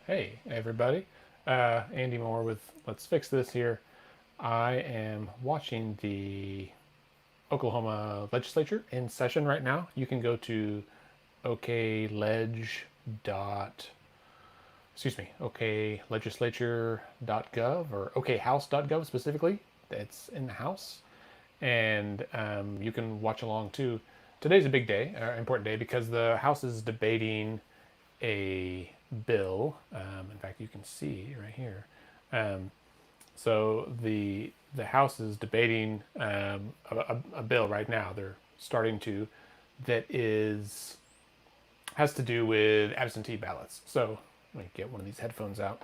Hey everybody, Andy Moore with Let's Fix This here. I am watching the Oklahoma legislature in session right now. You can go to okleg dot, oklegislature.gov or okhouse.gov specifically. It's in the House, and you can watch along too. Today's a big day, important day, because the House is debating a bill. In fact, you can see right here. Um, so the House is debating a bill right now. They're starting to that is has to do with absentee ballots. So let me get one of these headphones out.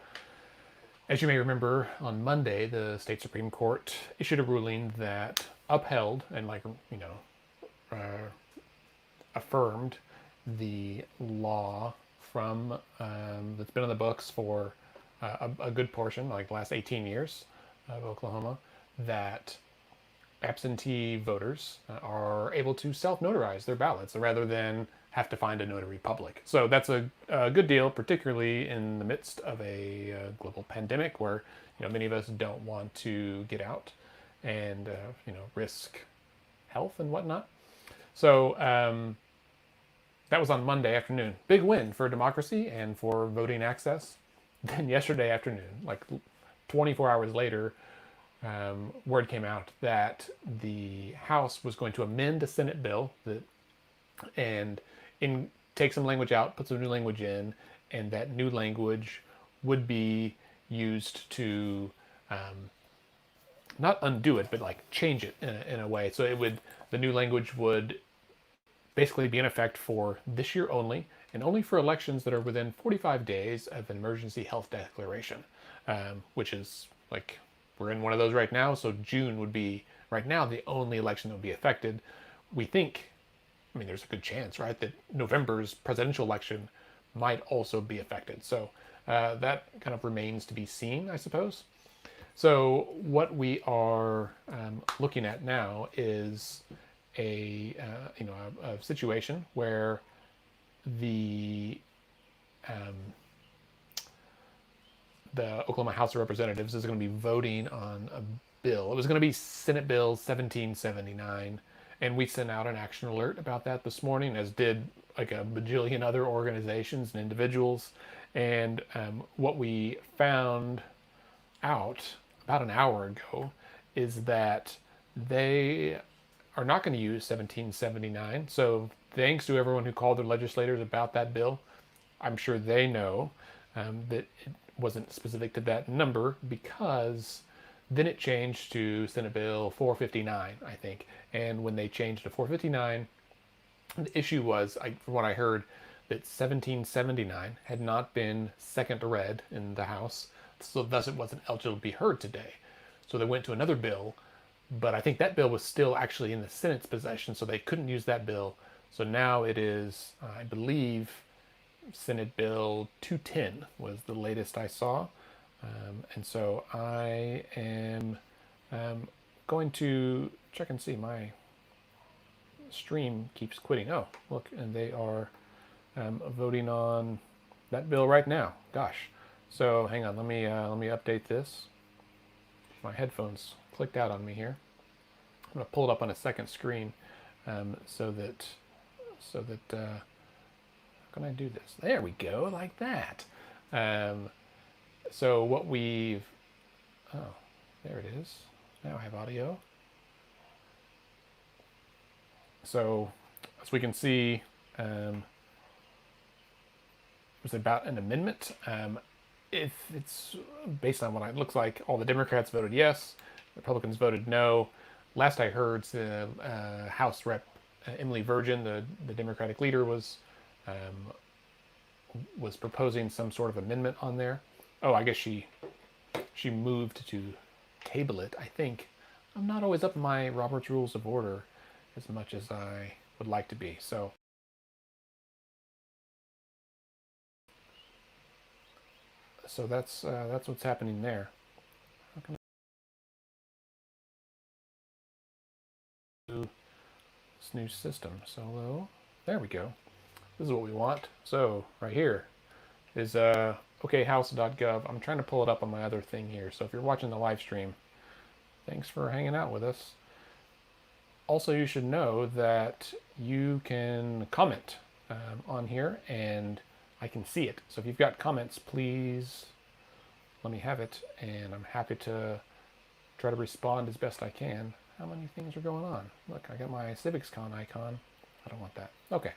As you may remember, on Monday, the state Supreme Court issued a ruling that upheld and affirmed the law from that's been on the books for a good portion, like the last 18 years of Oklahoma, that absentee voters are able to self-notarize their ballots rather than have to find a notary public. So that's a good deal, particularly in the midst of a global pandemic where many of us don't want to get out and risk health and whatnot. So that was on Monday afternoon. Big win for democracy and for voting access. Then yesterday afternoon, like 24 hours later, word came out that the House was going to amend a Senate bill and take some language out, put some new language in, and that new language would be used to not undo it, but like change it in a way. So the new language would basically be in effect for this year only, and only for elections that are within 45 days of an emergency health declaration, which is like we're in one of those right now. So June would be right now the only election that would be affected. We think, I mean, there's a good chance, right, that November's presidential election might also be affected. So that kind of remains to be seen, I suppose. So what we are looking at now is a situation where the the Oklahoma House of Representatives is going to be voting on a bill. It was going to be Senate Bill 1779, and we sent out an action alert about that this morning, as did like a bajillion other organizations and individuals. And what we found out about an hour ago is that they are not going to use 1779. So thanks to everyone who called their legislators about that bill. I'm sure they know that it wasn't specific to that number, because then it changed to Senate Bill 459, I think. And when they changed to 459, the issue was, from what I heard, that 1779 had not been second read in the House, so thus it wasn't eligible to be heard today. So they went to another bill, but I think that bill was still actually in the Senate's possession, so they couldn't use that bill. So now it is, I believe, Senate Bill 210 was the latest I saw. And so I am going to check and see. My stream keeps quitting. Oh, look, and they are voting on that bill right now. Gosh. So hang on, let me update this. My headphones clicked out on me here. I'm going to pull it up on a second screen so that how can I do this? There we go, like that. So what we've, oh, there it is. Now I have audio. So as we can see, it was about an amendment. If it's based on what it looks like, all the Democrats voted yes, Republicans voted no. Last I heard, House Rep Emily Virgin, the Democratic leader, was proposing some sort of amendment on there. Oh, I guess she moved to table it, I think. I'm not always up in my Robert's Rules of Order as much as I would like to be. So that's what's happening there. How can I do this new system? Solo. There we go. This is what we want. So right here is okhouse.gov. I'm trying to pull it up on my other thing here. So if you're watching the live stream, thanks for hanging out with us. Also, you should know that you can comment on here and I can see it. So if you've got comments, please let me have it. And I'm happy to try to respond as best I can. How many things are going on? Look, I got my CivicsCon icon. I don't want that. Okay.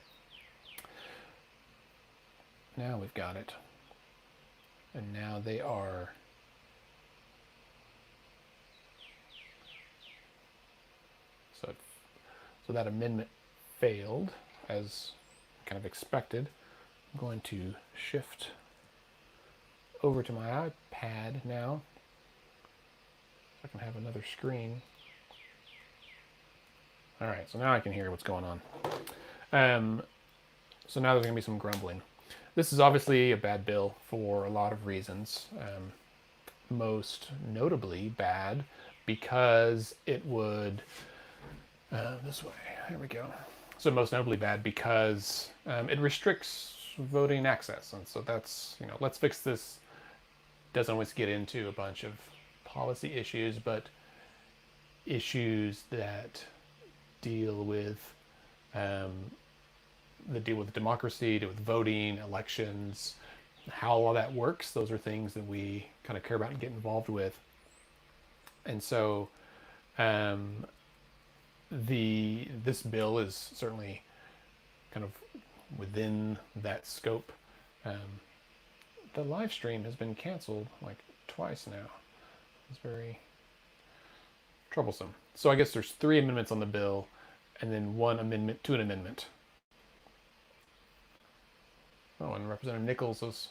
Now we've got it. And now they are so that amendment failed as kind of expected. I'm going to shift over to my iPad now so I can have another screen. All right, so now I can hear what's going on. So now there's going to be some grumbling. This is obviously a bad bill for a lot of reasons. Most notably bad because it would, this way, here we go. So most notably bad because it restricts voting access. And so that's, let's fix this. Doesn't always get into a bunch of policy issues, but issues that deal with democracy, deal with voting, elections, how all that works. Those are things that we kind of care about and get involved with. And so this bill is certainly kind of within that scope. The live stream has been canceled like twice now. It's very troublesome. So I guess there's 3 amendments on the bill and then 1 amendment to an amendment. Oh, and Representative Nichols is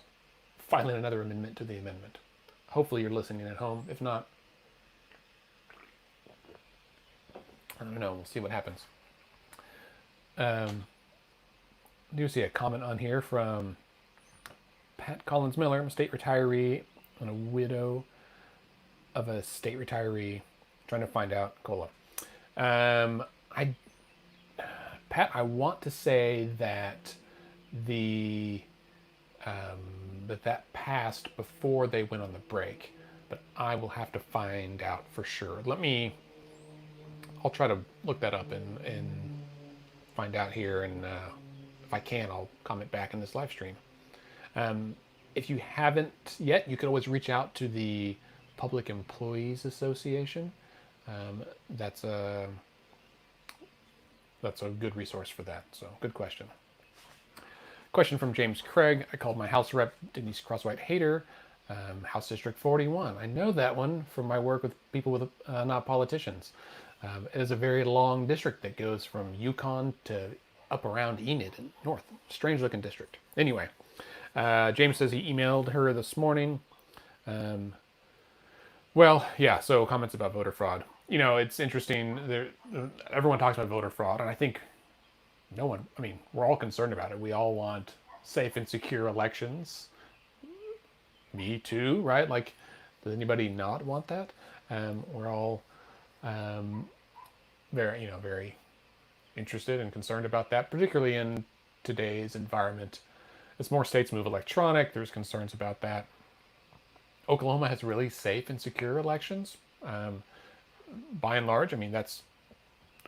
filing another amendment to the amendment. Hopefully you're listening at home. If not, I don't know. We'll see what happens. I do see a comment on here from Pat Collins Miller. I'm a state retiree and a widow of a state retiree. Trying to find out COLA. Pat, I want to say that that passed before they went on the break, but I will have to find out for sure. I'll try to look that up and find out here, and if I can, I'll comment back in this live stream. If you haven't yet, you can always reach out to the Public Employees Association. That's a good resource for that. So good question. Question from James Craig. I called my House rep, Denise Crosswhite Hader, House District 41. I know that one from my work with people with not politicians. It is a very long district that goes from Yukon to up around Enid and north. Strange looking district. Anyway, James says he emailed her this morning. Well, yeah, so comments about voter fraud. It's interesting. Everyone talks about voter fraud, and I think we're all concerned about it. We all want safe and secure elections. Me too, right? Like, does anybody not want that? We're all very interested and concerned about that, particularly in today's environment. As more states move electronic, there's concerns about that. Oklahoma has really safe and secure elections. By and large,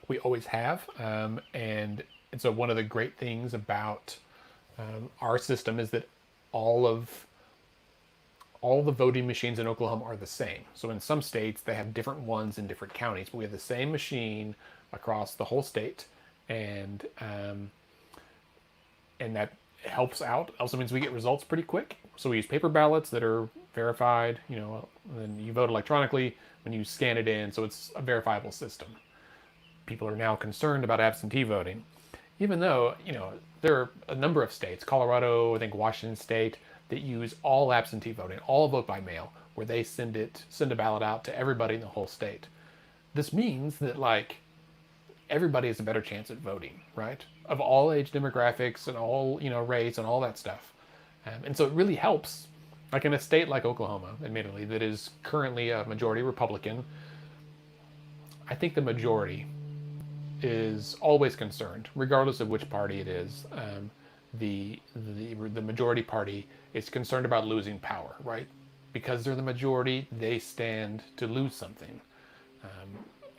we always have. And so one of the great things about our system is that all the voting machines in Oklahoma are the same. So in some states, they have different ones in different counties, but we have the same machine across the whole state. And that helps out. Also means we get results pretty quick. So we use paper ballots that are verified, and then you vote electronically when you scan it in. So it's a verifiable system. People are now concerned about absentee voting, even though, there are a number of states, Colorado, I think Washington State, that use all absentee voting, all vote by mail, where they send a ballot out to everybody in the whole state. This means that everybody has a better chance at voting, right? Of all age demographics and all, race and all that stuff. And so it really helps, like in a state like Oklahoma, admittedly, that is currently a majority Republican. I think the majority is always concerned, regardless of which party it is, the majority party is concerned about losing power, right? Because they're the majority, they stand to lose something,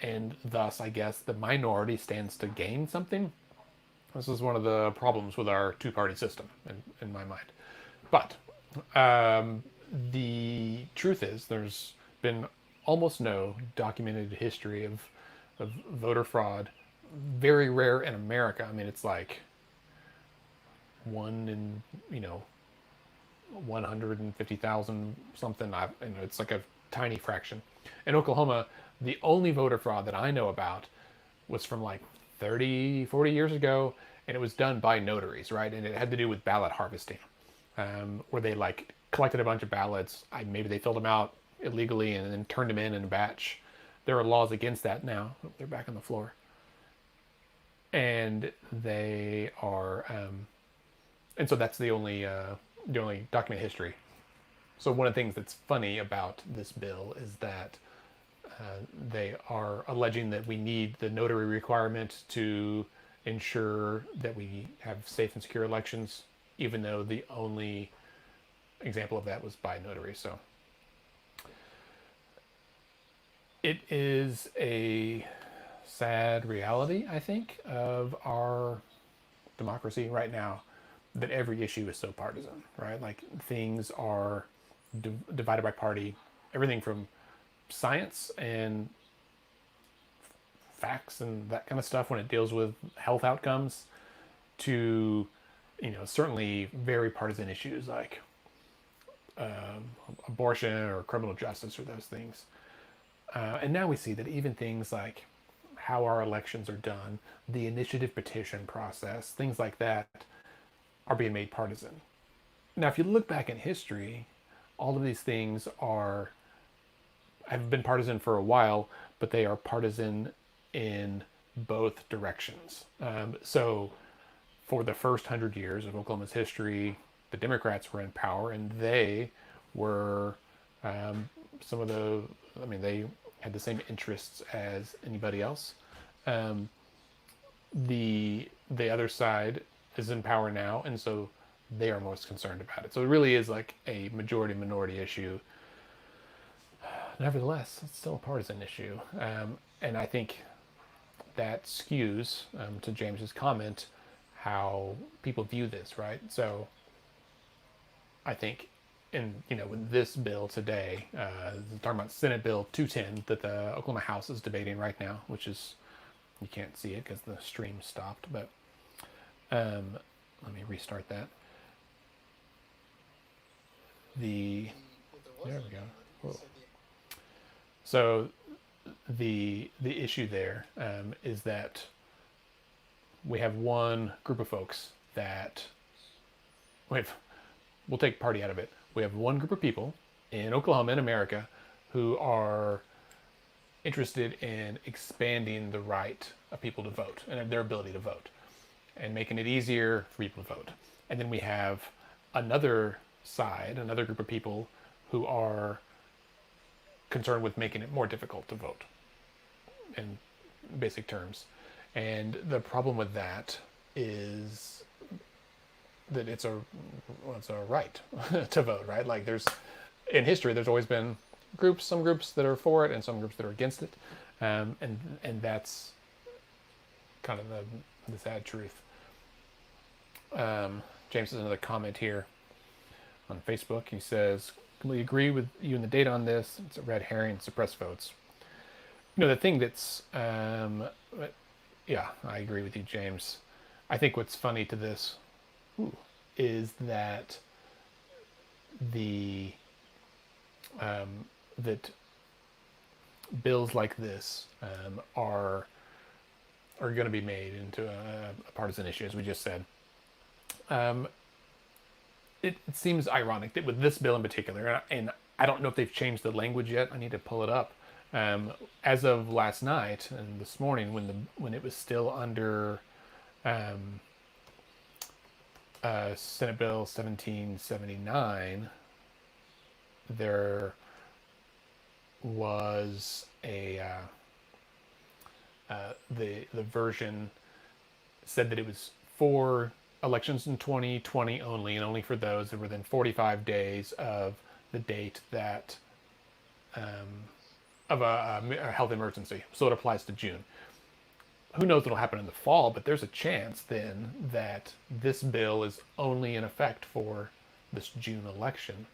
and thus, I guess, the minority stands to gain something. This is one of the problems with our two-party system, in my mind. But the truth is, there's been almost no documented history of voter fraud. Very rare in America. I mean, it's like one in 150,000 something. It's like a tiny fraction. In Oklahoma, the only voter fraud that I know about was from like 30, 40 years ago, and it was done by notaries, right? And it had to do with ballot harvesting, where they like collected a bunch of ballots. Maybe they filled them out illegally and then turned them in a batch. There are laws against that now. Oh, they're back on the floor. And they are, and so that's the only documented history. So one of the things that's funny about this bill is that they are alleging that we need the notary requirement to ensure that we have safe and secure elections, even though the only example of that was by notary. So it is a sad reality, I think, of our democracy right now, that every issue is so partisan, right? Like things are divided by party, everything from science and facts and that kind of stuff when it deals with health outcomes to, certainly very partisan issues like abortion or criminal justice or those things. And now we see that even things like how our elections are done, the initiative petition process, things like that are being made partisan. Now, if you look back in history, all of these things have been partisan for a while, but they are partisan in both directions. So for the first 100 years of Oklahoma's history, the Democrats were in power, and they were they had the same interests as anybody else. The other side is in power now, and so they are most concerned about it. So it really is like a majority minority issue. Nevertheless, it's still a partisan issue, and I think that skews, to James's comment, how people view this, right? So I think with this bill today, talking about Senate Bill 210 that the Oklahoma House is debating right now, which is, you can't see it because the stream stopped, but let me restart that. There we go. Whoa. So the issue there is that we have one group of folks that we'll take party out of it. We have one group of people in Oklahoma, in America, who are interested in expanding the right of people to vote and their ability to vote and making it easier for people to vote. And then we have another side, another group of people who are concerned with making it more difficult to vote in basic terms. And the problem with that is that it's a right to vote, right? Like in history, there's always been some groups that are for it and some groups that are against it. And that's kind of the sad truth. James has another comment here on Facebook. He says, completely agree with you and the data on this. It's a red herring, suppress votes. The thing that's, yeah, I agree with you, James. I think what's funny to this is that that bills like this are going to be made into a partisan issue, as we just said. It seems ironic that with this bill in particular, and I don't know if they've changed the language yet. I need to pull it up. As of last night and this morning, when it was still under Senate Bill 1779, there was the version said that it was for elections in 2020 only, and only for those that were within 45 days of the date that of a health emergency. So it applies to June. Who knows what'll happen in the fall, but there's a chance then that this bill is only in effect for this June election.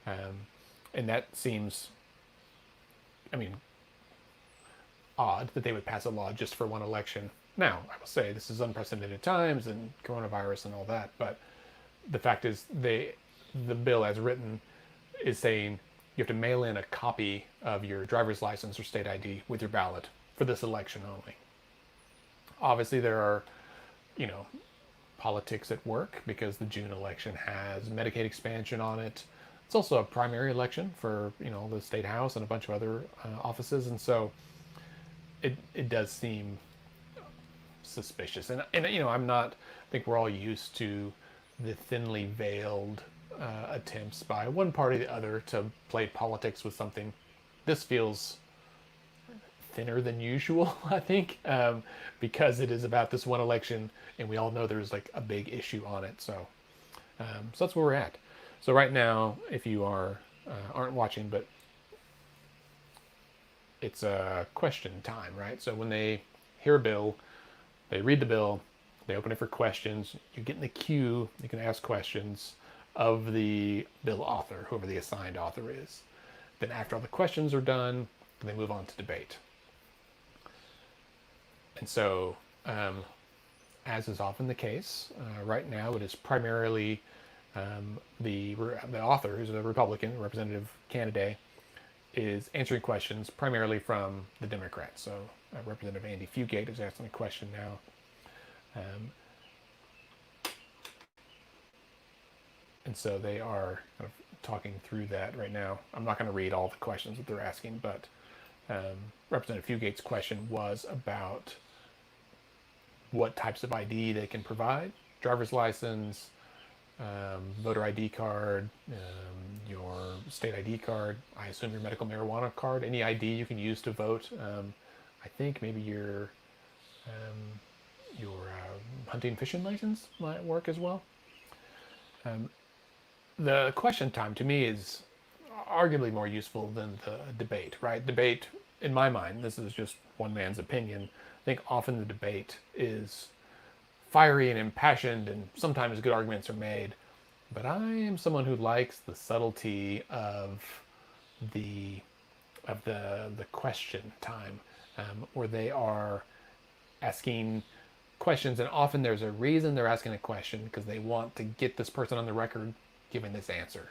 And that seems, I mean, odd that they would pass a law just for one election. Now, I will say this is unprecedented times and coronavirus and all that, but the fact is the bill as written is saying you have to mail in a copy of your driver's license or state ID with your ballot for this election only. Obviously, there are, politics at work because the June election has Medicaid expansion on it. It's also a primary election for, the state house and a bunch of other offices. And so it does seem suspicious. And I think we're all used to the thinly veiled attempts by one party or the other to play politics with something. This feels thinner than usual, I think, because it is about this one election, and we all know there's like a big issue on it. So that's where we're at. So right now, if you aren't watching, but it's a question time, right? So when they hear a bill, they read the bill, they open it for questions. You get in the queue, you can ask questions of the bill author, whoever the assigned author is. Then after all the questions are done, they move on to debate. And so, as is often the case, right now it is primarily the author, who's a Republican representative candidate, is answering questions primarily from the Democrats. So Representative Andy Fugate is asking a question now. And so they are kind of talking through that right now. I'm not going to read all the questions that they're asking, but Representative Fugate's question was about what types of ID they can provide: driver's license, voter ID card, your state ID card, I assume your medical marijuana card, any ID you can use to vote. I think maybe your hunting fishing license might work as well. The question time to me is arguably more useful than the debate, right? Debate, in my mind, this is just one man's opinion, I think often the debate is fiery and impassioned, and sometimes good arguments are made. But I am someone who likes the subtlety of the question time, where they are asking questions, and often there's a reason they're asking a question, because they want to get this person on the record giving this answer.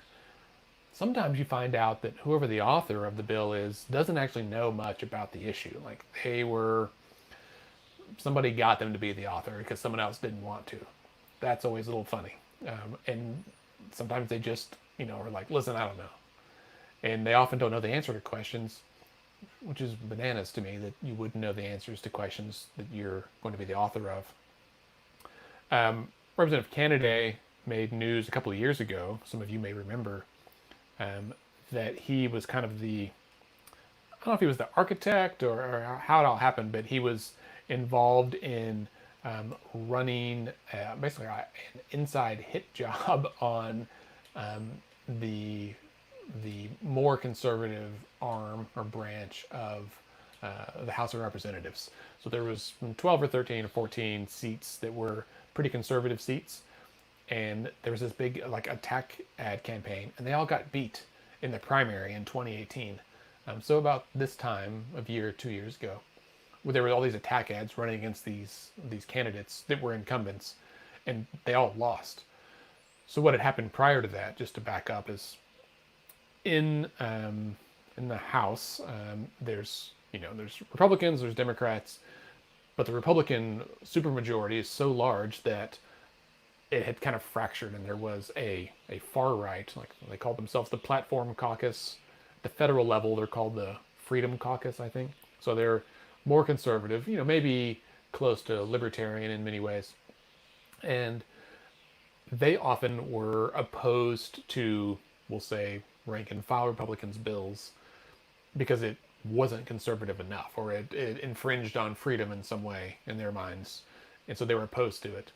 Sometimes you find out that whoever the author of the bill is doesn't actually know much about the issue. Like somebody got them to be the author because someone else didn't want to. That's always a little funny. And sometimes they just, are like, listen, I don't know. And they often don't know the answer to questions, which is bananas to me that you wouldn't know the answers to questions that you're going to be the author of. Representative Kennedy made news a couple of years ago, some of you may remember, that he was kind of I don't know if he was the architect or how it all happened, but he was involved in running basically an inside hit job on the more conservative arm or branch of the House of Representatives. So there was 12 or 13 or 14 seats that were pretty conservative seats, and there was this big attack ad campaign, and they all got beat in the primary in 2018. So about this time of year, 2 years ago, where there were all these attack ads running against these candidates that were incumbents, and they all lost. So what had happened prior to that, just to back up, is in the House, there's Republicans, there's Democrats, but the Republican supermajority is so large that it had kind of fractured, and there was a far right, like they called themselves the Platform Caucus. At the federal level, they're called the Freedom Caucus, I think. So they're more conservative, maybe close to libertarian in many ways. And they often were opposed to, we'll say, rank and file Republicans' bills because it wasn't conservative enough, or it infringed on freedom in some way in their minds. And so they were opposed to it.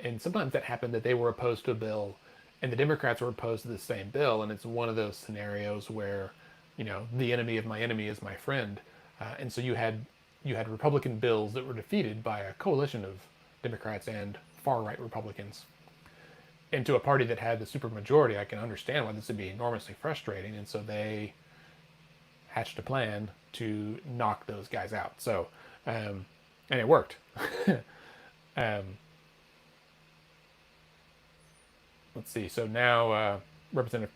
And sometimes that happened that they were opposed to a bill and the Democrats were opposed to the same bill. And it's one of those scenarios where, the enemy of my enemy is my friend. And so you had Republican bills that were defeated by a coalition of Democrats and far-right Republicans. And to a party that had the supermajority, I can understand why this would be enormously frustrating. And so they hatched a plan to knock those guys out. So, and it worked. Let's see. So now Representative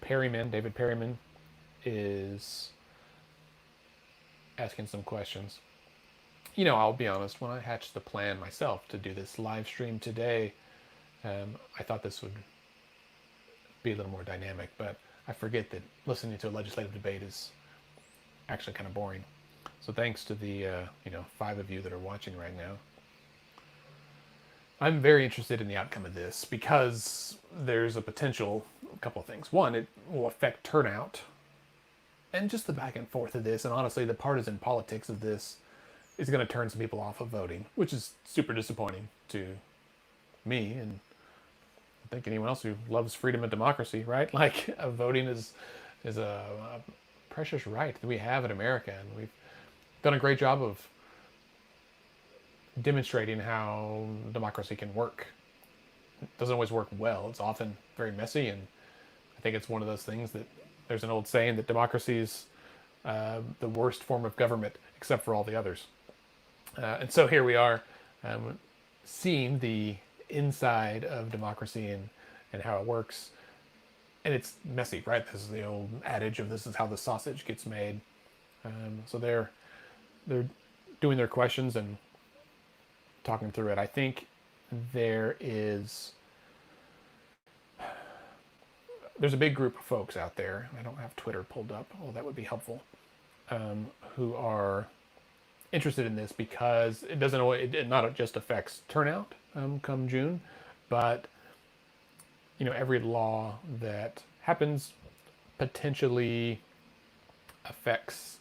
David Perryman, is asking some questions. I'll be honest, when I hatched the plan myself to do this live stream today, I thought this would be a little more dynamic, but I forget that listening to a legislative debate is actually kind of boring. So thanks to the 5 of you that are watching right now. I'm very interested in the outcome of this because there's a couple of things. One, it will affect turnout and just the back and forth of this. And honestly, the partisan politics of this is going to turn some people off of voting, which is super disappointing to me and I think anyone else who loves freedom and democracy, right? Like voting is a precious right that we have in America, and we've done a great job of demonstrating how democracy can work. It doesn't always work well. It's often very messy, and I think it's one of those things that there's an old saying that democracy is the worst form of government except for all the others. And so here we are seeing the inside of democracy and how it works. And it's messy, right? This is the old adage of this is how the sausage gets made. So they're doing their questions and talking through it. I think there's a big group of folks out there. I don't have Twitter pulled up. Oh, that would be helpful. Who are interested in this because it not just affects turnout come June, but every law that happens potentially affects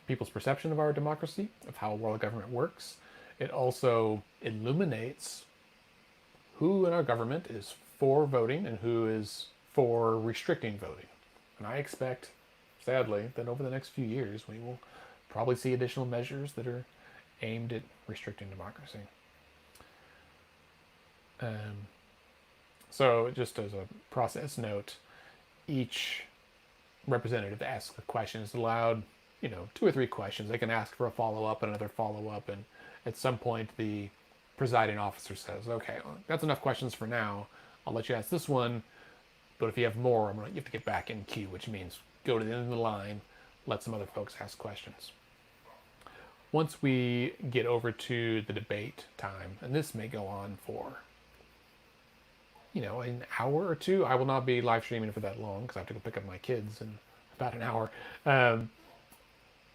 people's perception of our democracy, of how world government works. It also illuminates who in our government is for voting and who is for restricting voting. And I expect, sadly, that over the next few years we will probably see additional measures that are aimed at restricting democracy. So just as a process note, each representative asks a question is allowed, 2 or 3 questions. They can ask for a follow-up and another follow-up, and at some point the presiding officer says, okay, well, that's enough questions for now. I'll let you ask this one, but if you have more, you have to get back in queue, which means go to the end of the line, let some other folks ask questions. Once we get over to the debate time, and this may go on for, an hour or 2, I will not be live streaming for that long because I have to go pick up my kids in about an hour.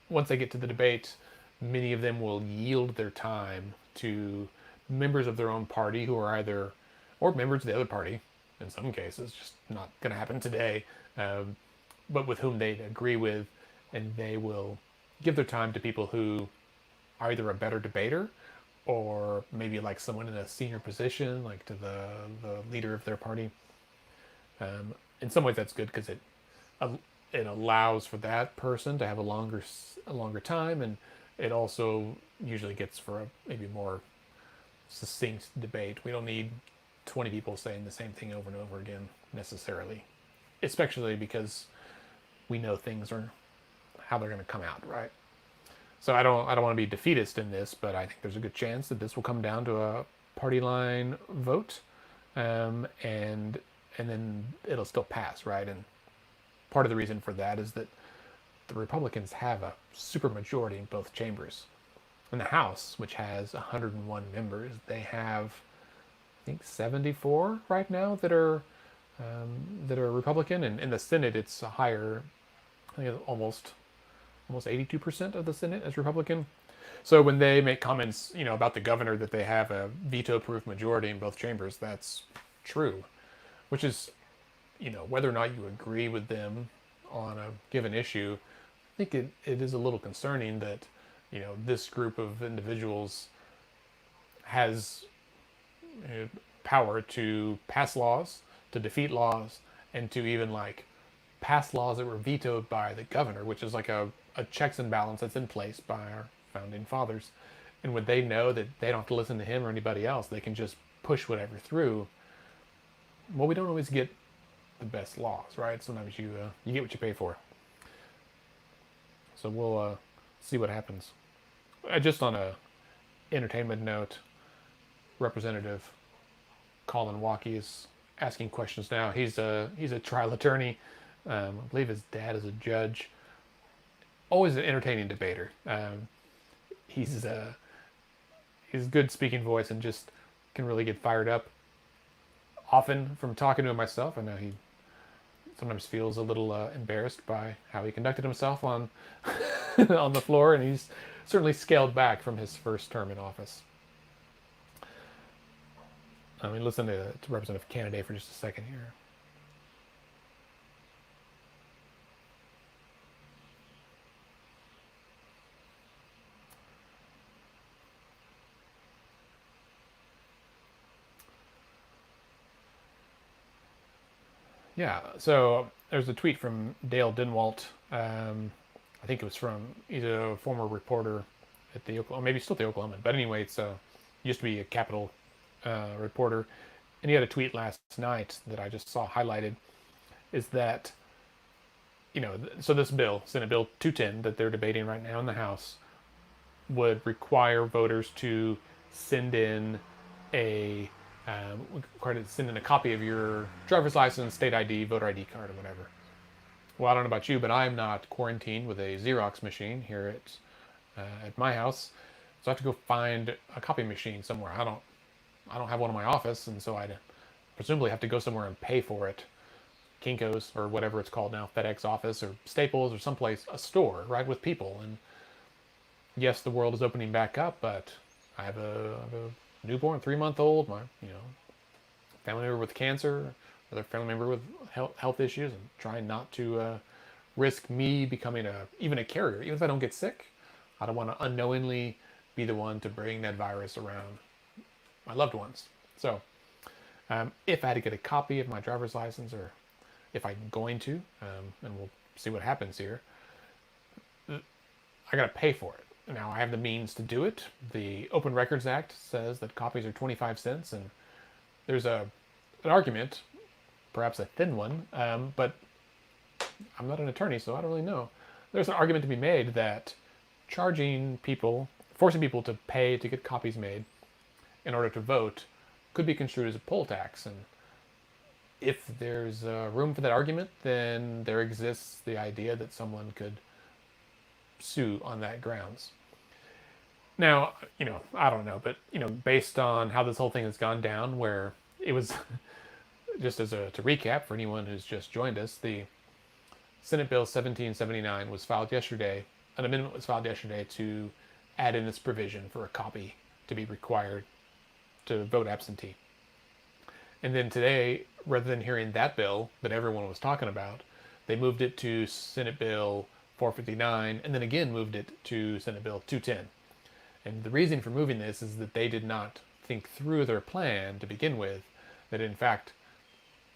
Once they get to the debate, many of them will yield their time to members of their own party who are or members of the other party, in some cases, just not going to happen today, but with whom they agree with, and they will give their time to people who are either a better debater or maybe like someone in a senior position, like to the leader of their party. In some ways that's good because it allows for that person to have a longer time, and it also usually gets for a maybe more succinct debate. We don't need 20 people saying the same thing over and over again necessarily, especially because we know things are how they're going to come out, right? So I don't want to be defeatist in this, but I think there's a good chance that this will come down to a party line vote, and then it'll still pass, right? And part of the reason for that is that the Republicans have a supermajority in both chambers. In the House, which has 101 members, they have, I think, 74 right now that are Republican, and in the Senate it's a higher, I think almost 82% of the Senate is Republican. So when they make comments, about the governor that they have a veto-proof majority in both chambers, that's true. Which is, whether or not you agree with them on a given issue, I think it is a little concerning that, this group of individuals has power to pass laws, to defeat laws, and to even like pass laws that were vetoed by the governor, which is like a checks and balance that's in place by our founding fathers. And when they know that they don't have to listen to him or anybody else, they can just push whatever through. Well, we don't always get the best laws, right? Sometimes you get what you pay for. So we'll see what happens. Just on a entertainment note, Representative Colin Walkie is asking questions now. He's a trial attorney. I believe his dad is a judge. Always an entertaining debater. He's a good speaking voice and just can really get fired up. Often from talking to him myself, I know he sometimes feels a little embarrassed by how he conducted himself on on the floor, and he's certainly scaled back from his first term in office. I mean, listen to Representative candidate for just a second here. Yeah, so there's a tweet from Dale Dinwalt. I think it was from, he's a former reporter at the Oklahoma, maybe still at the Oklahoman, but anyway, it's he used to be a Capitol reporter, and he had a tweet last night that I just saw highlighted. Is that, so this bill, Senate Bill 210, that they're debating right now in the House, would require voters to send in a copy of your driver's license, state ID, voter ID card, or whatever. Well, I don't know about you, but I'm not quarantined with a Xerox machine here at my house, so I have to go find a copy machine somewhere. I don't have one in my office, and so I'd presumably have to go somewhere and pay for it. Kinko's or whatever it's called now, FedEx office or Staples or someplace, a store, right, with people. And yes, the world is opening back up, but I have a newborn, 3-month-old, my family member with cancer, other family member with health issues, and trying not to risk me becoming even a carrier. Even if I don't get sick, I don't want to unknowingly be the one to bring that virus around my loved ones. So if I had to get a copy of my driver's license, or if I'm going to, and we'll see what happens here, I got to pay for it. Now, I have the means to do it. The Open Records Act says that copies are 25 cents, and there's an argument, perhaps a thin one, but I'm not an attorney, so I don't really know. There's an argument to be made that forcing people to pay to get copies made in order to vote could be construed as a poll tax. And if there's room for that argument, then there exists the idea that someone could sue on that grounds. Now, I don't know, but, based on how this whole thing has gone down, where it was, just to recap for anyone who's just joined us, the Senate Bill 1779 was filed yesterday. An amendment was filed yesterday to add in this provision for a copy to be required to vote absentee. And then today, rather than hearing that bill that everyone was talking about, they moved it to Senate Bill 459, and then again moved it to Senate Bill 210. And the reason for moving this is that they did not think through their plan to begin with, that in fact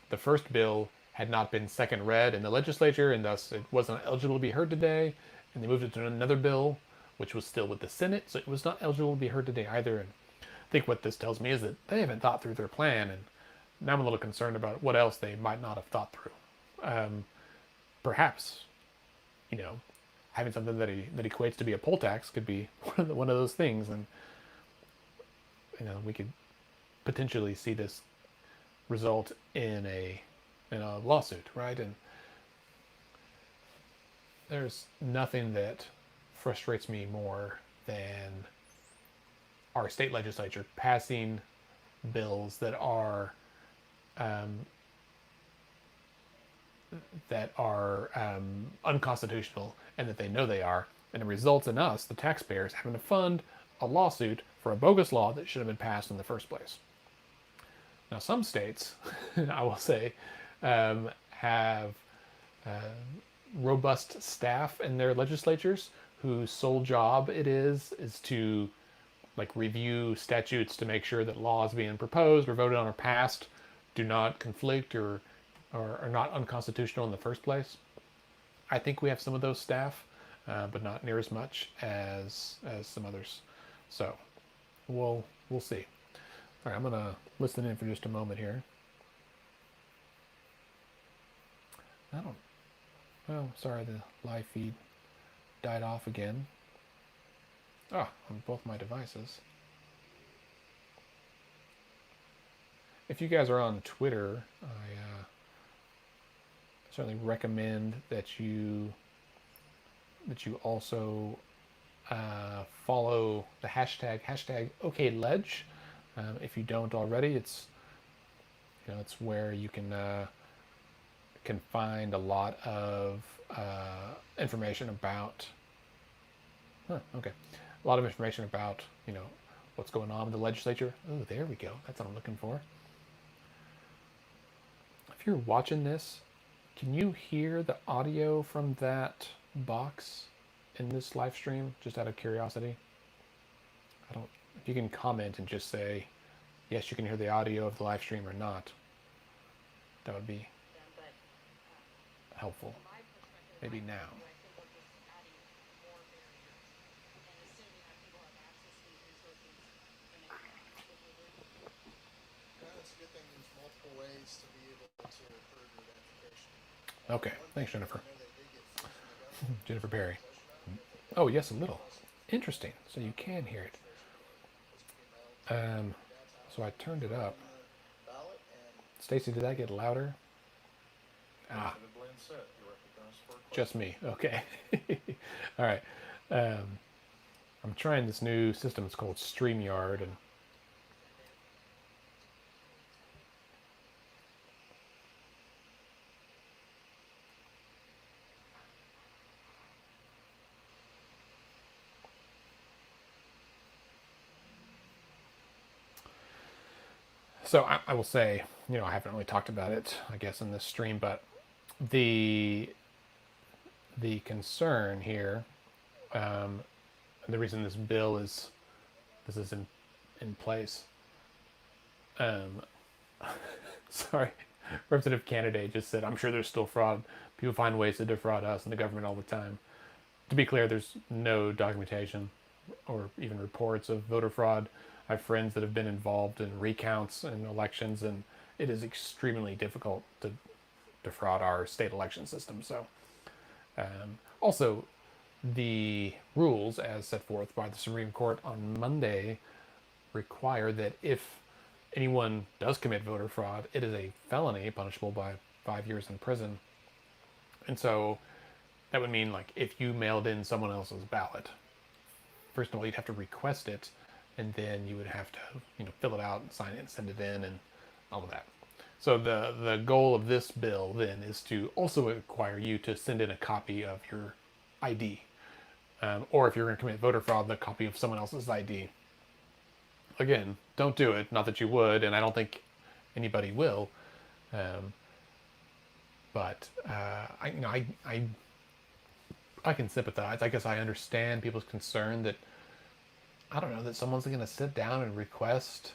the first bill had not been second read in the legislature, and thus it wasn't eligible to be heard today, and they moved it to another bill, which was still with the Senate, so it was not eligible to be heard today either. And I think what this tells me is that they haven't thought through their plan, and now I'm a little concerned about what else they might not have thought through. Perhaps, having something that equates to be a poll tax could be one of those things, and we could potentially see this result in a lawsuit, right? And there's nothing that frustrates me more than our state legislature passing bills that are unconstitutional, and that they know they are, and it results in us, the taxpayers, having to fund a lawsuit for a bogus law that should have been passed in the first place. Now, some states, I will say, have robust staff in their legislatures whose sole job it is to like review statutes to make sure that laws being proposed or voted on or passed do not conflict or are not unconstitutional in the first place. I think we have some of those staff, but not near as much as some others. So we'll see. All right, I'm gonna listen in for just a moment here. I don't. Oh, sorry, the live feed died off again. Ah, on both my devices. If you guys are on Twitter, I certainly recommend that you also follow the hashtag OKLedge. If you don't already, it's it's where you can find a lot of information about. Okay, a lot of information about what's going on with the legislature. Oh, there we go. That's what I'm looking for. If you're watching this, can you hear the audio from that box in this live stream? Just out of curiosity. I don't. If you can comment and just say, yes, you can hear the audio of the live stream or not, that would be helpful. Maybe now. Okay, thanks, Jennifer. Jennifer Perry. Oh, yes, a little. Interesting. So you can hear it. So I turned it up. Stacy, did that get louder? Ah, just me. Okay. All right. I'm trying this new system. It's called StreamYard, and so I will say, I haven't really talked about it, I guess, in this stream, but the concern here, the reason this bill is in place. Sorry, representative candidate just said, "I'm sure there's still fraud. People find ways to defraud us and the government all the time." To be clear, there's no documentation or even reports of voter fraud. I have friends that have been involved in recounts and elections, and it is extremely difficult to defraud our state election system. So, also, the rules as set forth by the Supreme Court on Monday require that if anyone does commit voter fraud, it is a felony punishable by 5 years in prison. And so that would mean, like, if you mailed in someone else's ballot, first of all, you'd have to request it, and then you would have to, fill it out and sign it and send it in and all of that. So the goal of this bill then is to also require you to send in a copy of your ID, or if you're going to commit voter fraud, the copy of someone else's ID. Again, don't do it. Not that you would, and I don't think anybody will. But I can sympathize. I guess I understand people's concern that, I don't know, that someone's going to sit down and request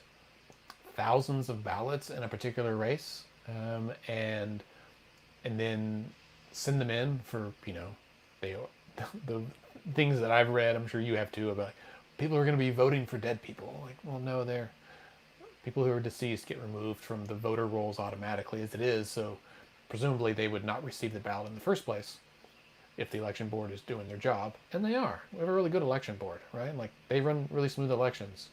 thousands of ballots in a particular race, and then send them in for, the things that I've read, I'm sure you have too, about people are going to be voting for dead people. Like, well, no, they're people who are deceased get removed from the voter rolls automatically as it is, so presumably they would not receive the ballot in the first place if the election board is doing their job. And they are. We have a really good election board, right? Like, they run really smooth elections.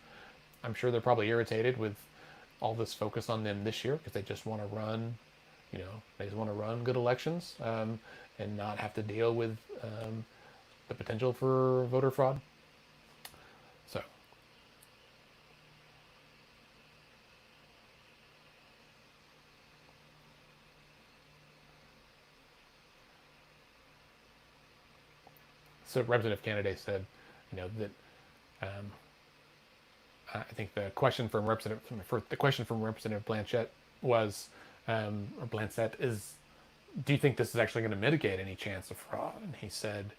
I'm sure they're probably irritated with all this focus on them this year because they just want to run, they just want to run good elections, and not have to deal with the potential for voter fraud. So representative candidate said, that I think the question from Representative Blanchett was, or Blanchett is, do you think this is actually going to mitigate any chance of fraud? And he said,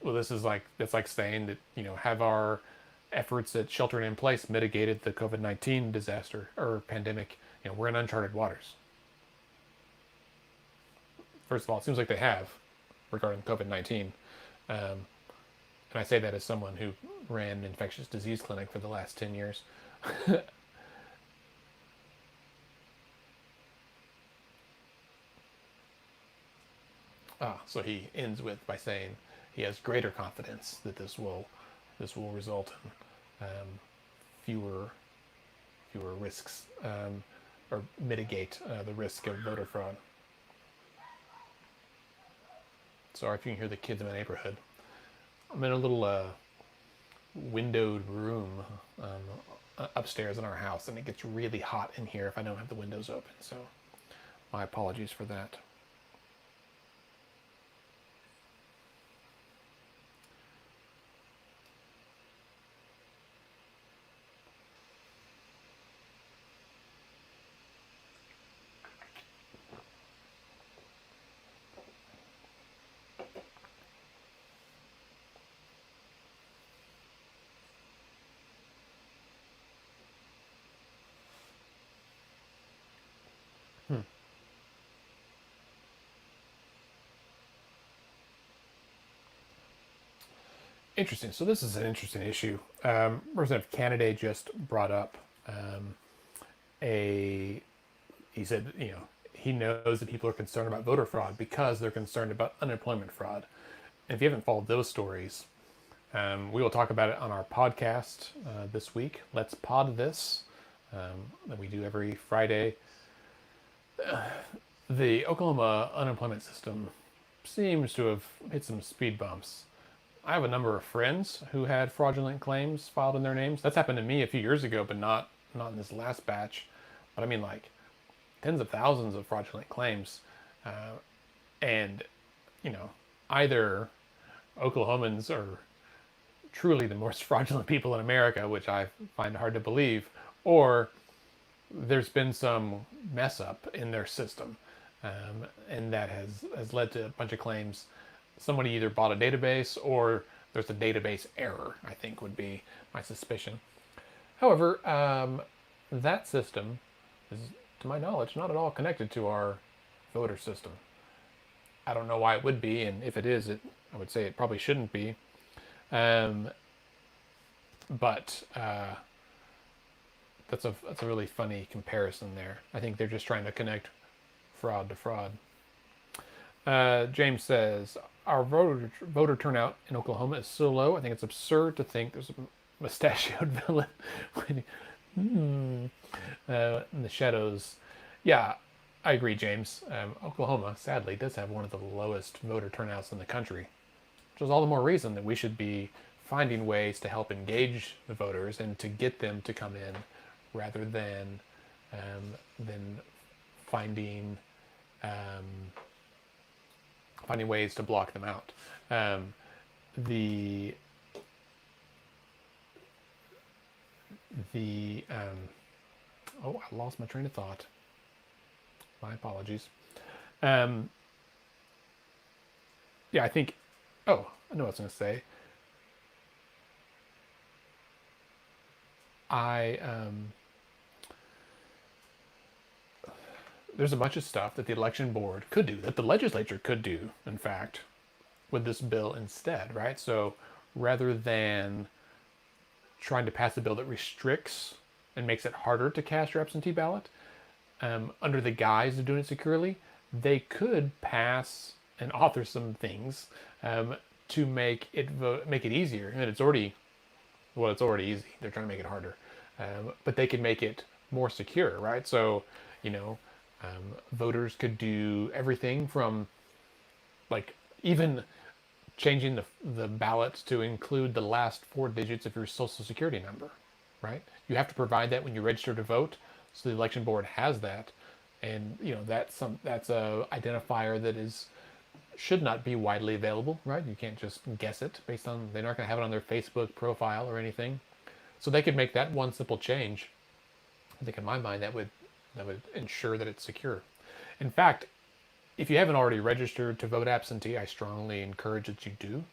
well, it's like saying that, have our efforts at sheltering in place mitigated the COVID-19 disaster or pandemic. We're in uncharted waters. First of all, it seems like they have regarding COVID-19. And I say that as someone who ran an infectious disease clinic for the last 10 years. So he ends by saying he has greater confidence that this will result in fewer risks, or mitigate the risk of voter fraud. Sorry if you can hear the kids in my neighborhood. I'm in a little windowed room upstairs in our house, and it gets really hot in here if I don't have the windows open. So my apologies for that. Interesting. So this is an interesting issue. Representative Kennedy just brought up he said, he knows that people are concerned about voter fraud because they're concerned about unemployment fraud. And if you haven't followed those stories, we will talk about it on our podcast this week. Let's pod this that we do every Friday. The Oklahoma unemployment system seems to have hit some speed bumps. I have a number of friends who had fraudulent claims filed in their names. That's happened to me a few years ago, but not in this last batch. But I mean, like, tens of thousands of fraudulent claims. And, either Oklahomans are truly the most fraudulent people in America, which I find hard to believe, or there's been some mess up in their system. And that has led to a bunch of claims. Somebody either bought a database or there's a database error, I think would be my suspicion. However, that system is, to my knowledge, not at all connected to our voter system. I don't know why it would be, and if it is, I would say it probably shouldn't be. But that's a really funny comparison there. I think they're just trying to connect fraud to fraud. James says, our voter turnout in Oklahoma is so low, I think it's absurd to think there's a mustachioed villain in the shadows. Yeah, I agree, James. Oklahoma, sadly, does have one of the lowest voter turnouts in the country, which is all the more reason that we should be finding ways to help engage the voters and to get them to come in rather than finding ways to block them out. Oh, I lost my train of thought. My apologies. Yeah, I think, I know what I was going to say. There's a bunch of stuff that the election board could do, that the legislature could do, in fact, with this bill instead, right? So rather than trying to pass a bill that restricts and makes it harder to cast your absentee ballot, under the guise of doing it securely, they could pass and author some things to make it easier. And it's already easy. They're trying to make it harder, but they could make it more secure, right? So, voters could do everything from, like, even changing the ballots to include the last 4 digits of your social security number, right? You have to provide that when you register to vote, so the election board has that, and that's a identifier that should not be widely available, right? You can't just guess it based on, they're not going to have it on their Facebook profile or anything. So they could make that one simple change. I think in my mind that would ensure that it's secure. In fact, if you haven't already registered to vote absentee, I strongly encourage that you do.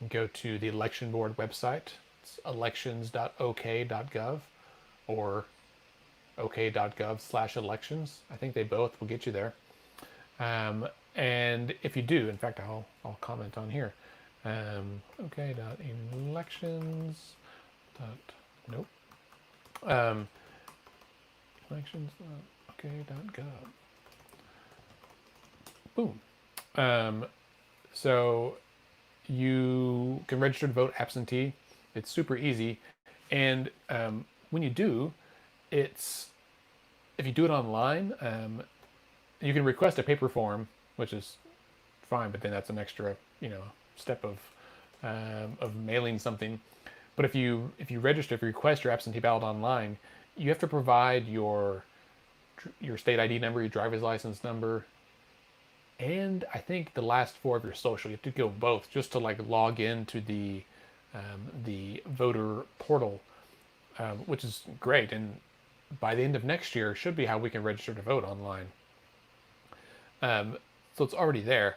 Go to the election board website, It's elections.ok.gov or ok.gov/elections. I think they both will get you there. And if you do, in fact, I'll comment on here. Ok.elections. Nope. Elections.ok.gov. Boom. So you can register to vote absentee. It's super easy. And when you do, if you do it online, you can request a paper form, which is fine, but then that's an extra, step of mailing something. But if you request your absentee ballot online, you have to provide your state ID number, your driver's license number, and I think the last four of your social. You have to go both just to log into the voter portal, which is great. And by the end of next year, should be how we can register to vote online. So it's already there.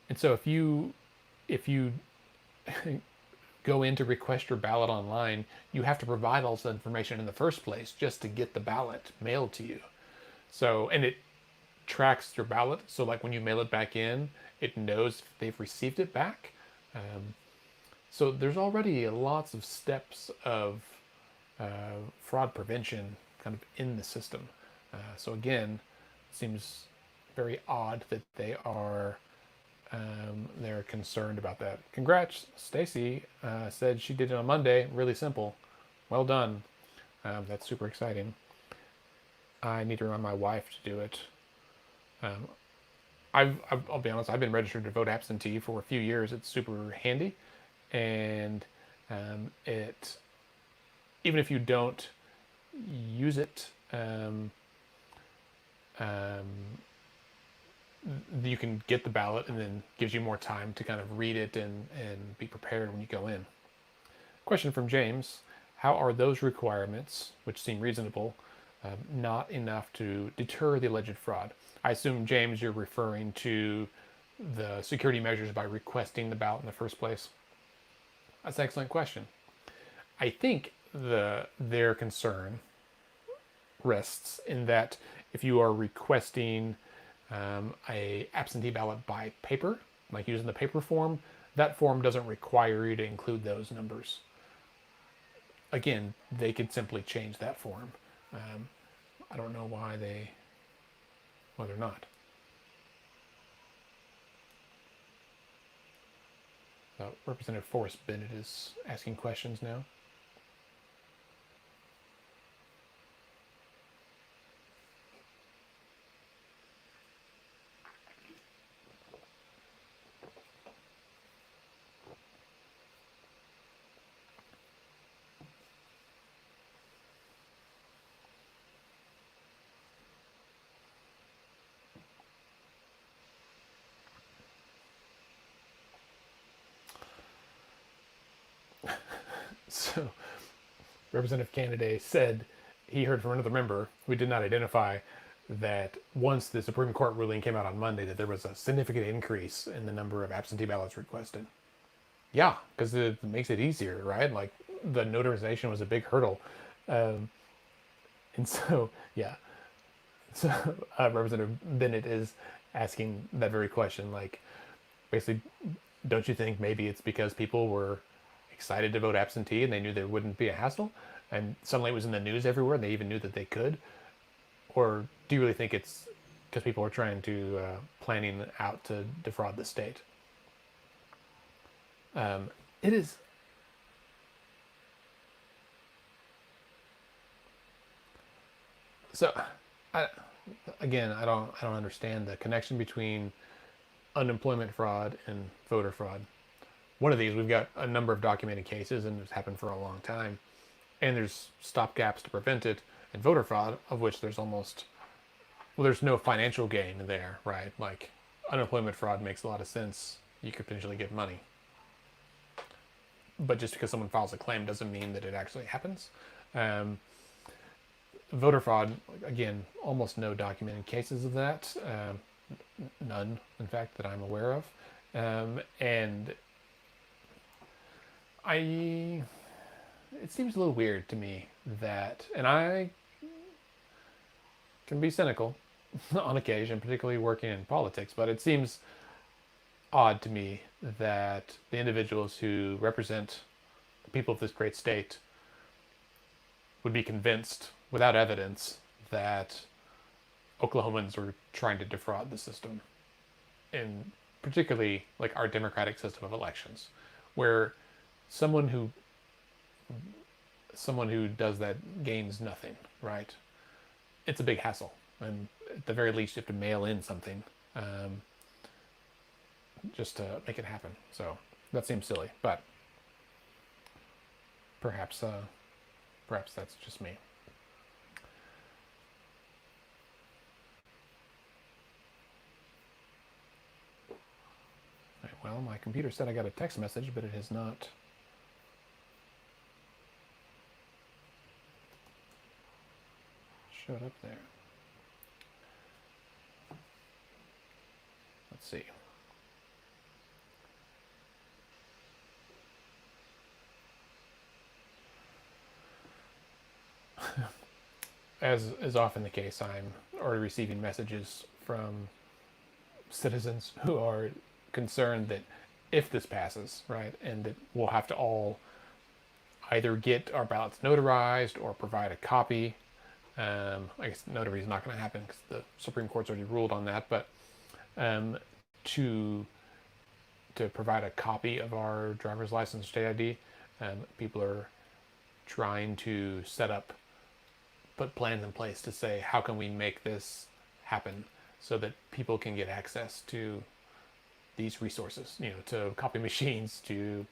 And so if you go in to request your ballot online, you have to provide all this information in the first place just to get the ballot mailed to you. So, and it tracks your ballot. So when you mail it back in, it knows if they've received it back. So there's already lots of steps of fraud prevention kind of in the system. So again, it seems very odd that they're concerned about that. Congrats, Stacy said she did it on Monday. Really simple. Well done. That's super exciting. I need to remind my wife to do it. I'll be honest, I've been registered to vote absentee for a few years. It's super handy. And it, even if you don't use it, you can get the ballot, and then gives you more time to kind of read it and be prepared when you go in. Question from James: how are those requirements, which seem reasonable, not enough to deter the alleged fraud? I assume, James, you're referring to the security measures by requesting the ballot in the first place. That's an excellent question. I think their concern rests in that if you are requesting a absentee ballot by paper, like using the paper form, that form doesn't require you to include those numbers. Again, they could simply change that form. I don't know why they're not. Representative Forrest Bennett is asking questions now. So, Representative Candidate said he heard from another member who did not identify that once the Supreme Court ruling came out on Monday, that there was a significant increase in the number of absentee ballots requested. Yeah, because it makes it easier, right? Like the notarization was a big hurdle. And so, yeah. So Representative Bennett is asking that very question. Like, basically, don't you think maybe it's because people were excited to vote absentee and they knew there wouldn't be a hassle, and suddenly it was in the news everywhere and they even knew that they could? Or do you really think it's because people are trying to planning out to defraud the state? It is. So, I don't understand the connection between unemployment fraud and voter fraud. One of these, we've got a number of documented cases, and it's happened for a long time, and there's stopgaps to prevent it. And voter fraud, of which there's there's no financial gain there, right? Like unemployment fraud makes a lot of sense. You could potentially get money, but just because someone files a claim doesn't mean that it actually happens. Voter fraud, again, almost no documented cases of that. None, in fact, that I'm aware of. And it seems a little weird to me that, and I can be cynical on occasion, particularly working in politics, but it seems odd to me that the individuals who represent the people of this great state would be convinced without evidence that Oklahomans were trying to defraud the system, in particularly like our democratic system of elections, where someone who does that gains nothing, right? It's a big hassle, and at the very least, you have to mail in something just to make it happen. So that seems silly, but perhaps that's just me. Right, well, my computer said I got a text message, but it has not showed up there. Let's see. As is often the case, I'm already receiving messages from citizens who are concerned that if this passes, right, and that we'll have to all either get our ballots notarized or provide a copy. I guess notary is not going to happen because the Supreme Court's already ruled on that, but to provide a copy of our driver's license, state ID, people are trying to put plans in place to say, how can we make this happen so that people can get access to these resources, to copy machines, to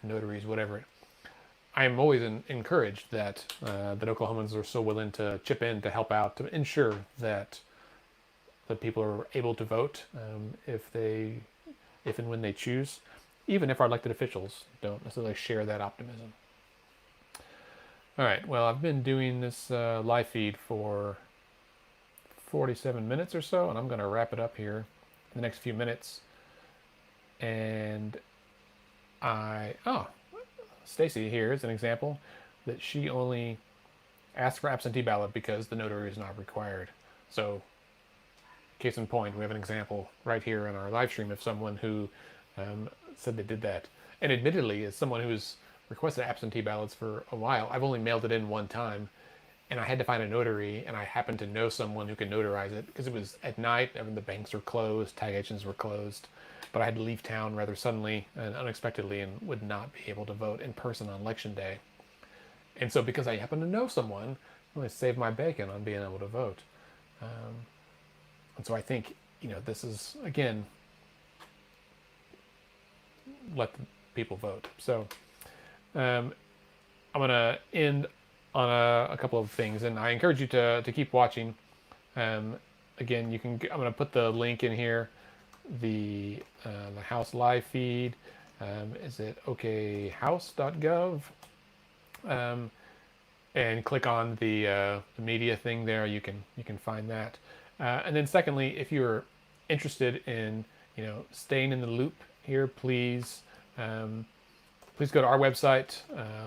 notaries, whatever. I am always encouraged that Oklahomans are so willing to chip in to help out to ensure that people are able to vote if and when they choose, even if our elected officials don't necessarily share that optimism. All right, well, I've been doing this live feed for 47 minutes or so, and I'm going to wrap it up here in the next few minutes. And Stacy here is an example that she only asked for absentee ballot because the notary is not required. So, case in point, we have an example right here in our live stream of someone who said they did that. And admittedly, as someone who's requested absentee ballots for a while, I've only mailed it in one time, and I had to find a notary, and I happened to know someone who could notarize it because it was at night, and the banks were closed, tag agents were closed, but I had to leave town rather suddenly and unexpectedly and would not be able to vote in person on election day. And so because I happened to know someone, I really saved my bacon on being able to vote. And so I think, this is, again, let the people vote. So I'm going to end on a couple of things, and I encourage you to keep watching. Again, I'm going to put the link in here, the House live feed. Is it okhouse.gov? And click on the media thing there. You can find that. And then secondly, if you're interested in staying in the loop here, please go to our website,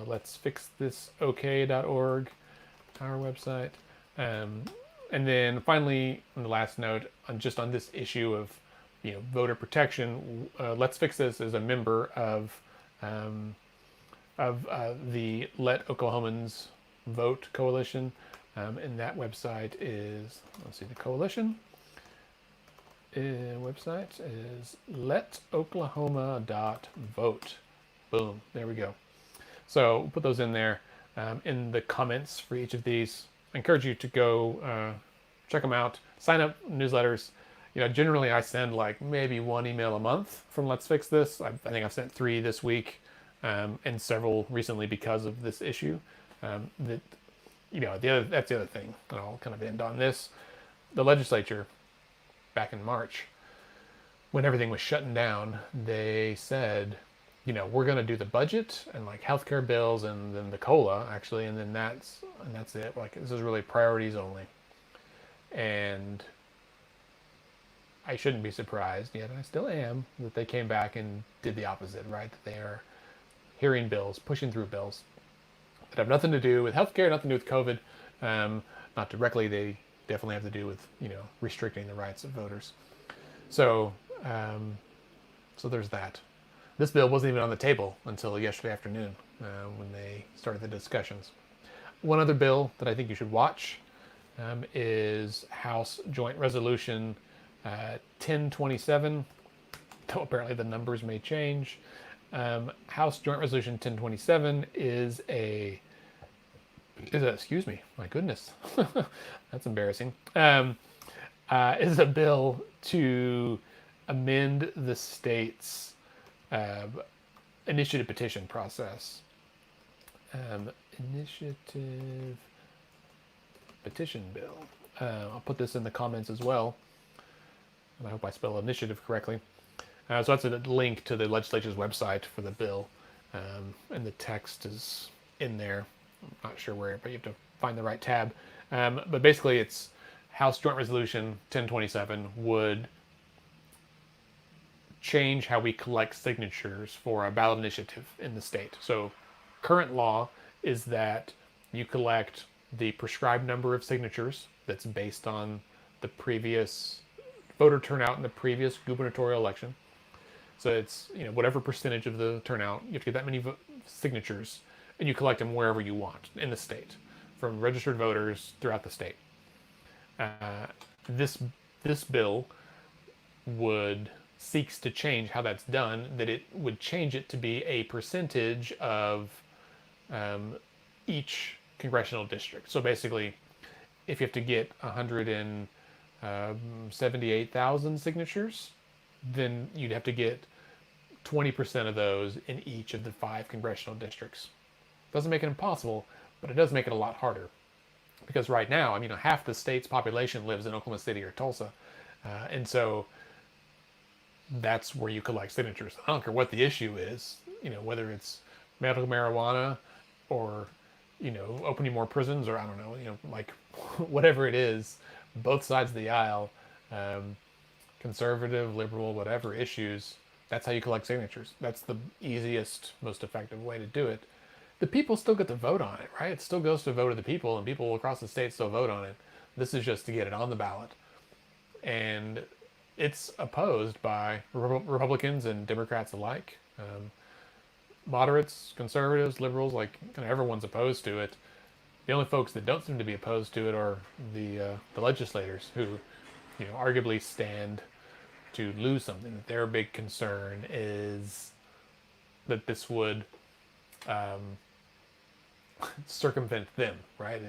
letsfixthisok.org, our website. And then finally, on the last note, on this issue of voter protection, Let's Fix This is a member of the Let Oklahomans Vote Coalition, and that website is, the coalition website is letoklahoma.vote. Boom, there we go. So we'll put those in there in the comments for each of these. I encourage you to go check them out, sign up newsletters. Generally I send like maybe one email a month from Let's Fix This. I think I've sent 3 this week, and several recently because of this issue. That's the other thing, and I'll kind of end on this. The legislature, back in March, when everything was shutting down, they said, we're going to do the budget and like healthcare bills and then the COLA actually, and then that's it. Like, this is really priorities only. And I shouldn't be surprised, yet I still am, that they came back and did the opposite, right? That they are hearing bills, pushing through bills that have nothing to do with healthcare, nothing to do with COVID. Not directly, they definitely have to do with, restricting the rights of voters. So, so there's that. This bill wasn't even on the table until yesterday afternoon when they started the discussions. One other bill that I think you should watch is House Joint Resolution 1027, though apparently the numbers may change. House Joint Resolution 1027 excuse me, my goodness, that's embarrassing, is a bill to amend the state's initiative petition process. Initiative petition bill. I'll put this in the comments as well. And I hope I spell initiative correctly. So that's a link to the legislature's website for the bill. And the text is in there. I'm not sure where, but you have to find the right tab. But basically it's House Joint Resolution 1027 would change how we collect signatures for a ballot initiative in the state. So current law is that you collect the prescribed number of signatures that's based on the previous voter turnout in the previous gubernatorial election. So it's, whatever percentage of the turnout, you have to get that many signatures, and you collect them wherever you want in the state, from registered voters throughout the state. This bill seeks to change how that's done, that it would change it to be a percentage of each congressional district. So basically, if you have to get 178,000 signatures, then you'd have to get 20% of those in each of the 5 congressional districts. Doesn't make it impossible, but it does make it a lot harder. Because right now, half the state's population lives in Oklahoma City or Tulsa. And so that's where you collect signatures. I don't care what the issue is, whether it's medical marijuana or, opening more prisons, or I don't know, like whatever it is, both sides of the aisle, conservative, liberal, whatever issues, that's how you collect signatures. That's the easiest, most effective way to do it. The people still get to vote on it, right? It still goes to vote of the people, and people across the state still vote on it. This is just to get it on the ballot. And it's opposed by Republicans and Democrats alike. Moderates, conservatives, liberals, like kind of everyone's opposed to it. The only folks that don't seem to be opposed to it are the legislators who, arguably stand to lose something. Their big concern is that this would circumvent them, right?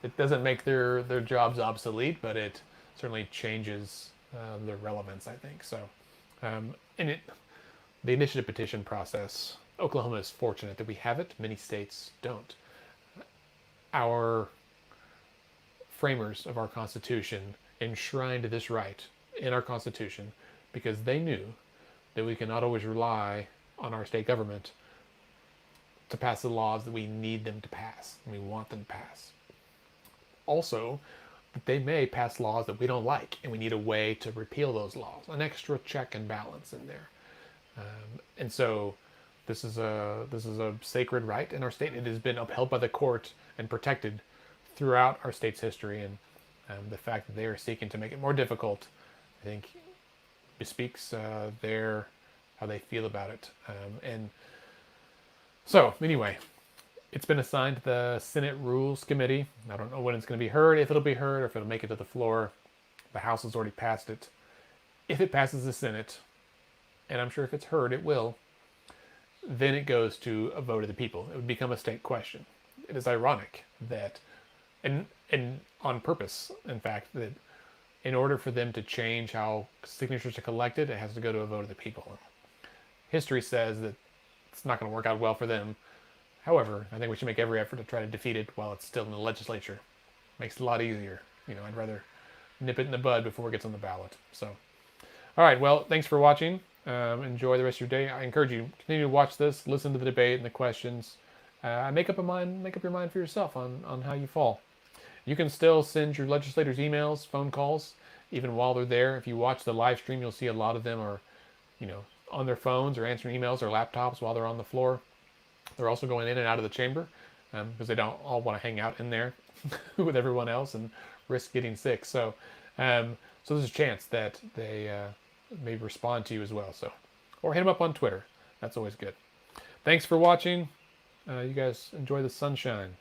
It doesn't make their jobs obsolete, but it certainly changes their relevance, I think. So, the initiative petition process, Oklahoma is fortunate that we have it. Many states don't. Our framers of our Constitution enshrined this right in our Constitution because they knew that we cannot always rely on our state government to pass the laws that we need them to pass and we want them to pass. Also, that they may pass laws that we don't like, and we need a way to repeal those laws, an extra check and balance in there. And so this is a sacred right in our state. It has been upheld by the court and protected throughout our state's history, and the fact that they are seeking to make it more difficult, I think, bespeaks how they feel about it. And so, anyway, it's been assigned to the Senate Rules Committee. I don't know when it's going to be heard, if it'll be heard, or if it'll make it to the floor. The House has already passed it. If it passes the Senate, and I'm sure if it's heard, it will, then it goes to a vote of the people. It would become a state question. It is ironic that, and on purpose, in fact, that in order for them to change how signatures are collected, it has to go to a vote of the people. History says that it's not going to work out well for them. However, I think we should make every effort to try to defeat it while it's still in the legislature. Makes it a lot easier. I'd rather nip it in the bud before it gets on the ballot. So, all right, well, thanks for watching. Enjoy the rest of your day. I encourage you to continue to watch this, listen to the debate and the questions. Make up your mind for yourself on how you fall. You can still send your legislators emails, phone calls. even while they're there. If you watch the live stream, you'll see a lot of them are, on their phones or answering emails or laptops while they're on the floor. They're also going in and out of the chamber because they don't all want to hang out in there with everyone else and risk getting sick. So, so there's a chance that they may respond to you as well. So, or hit them up on Twitter. That's always good. Thanks for watching. You guys enjoy the sunshine.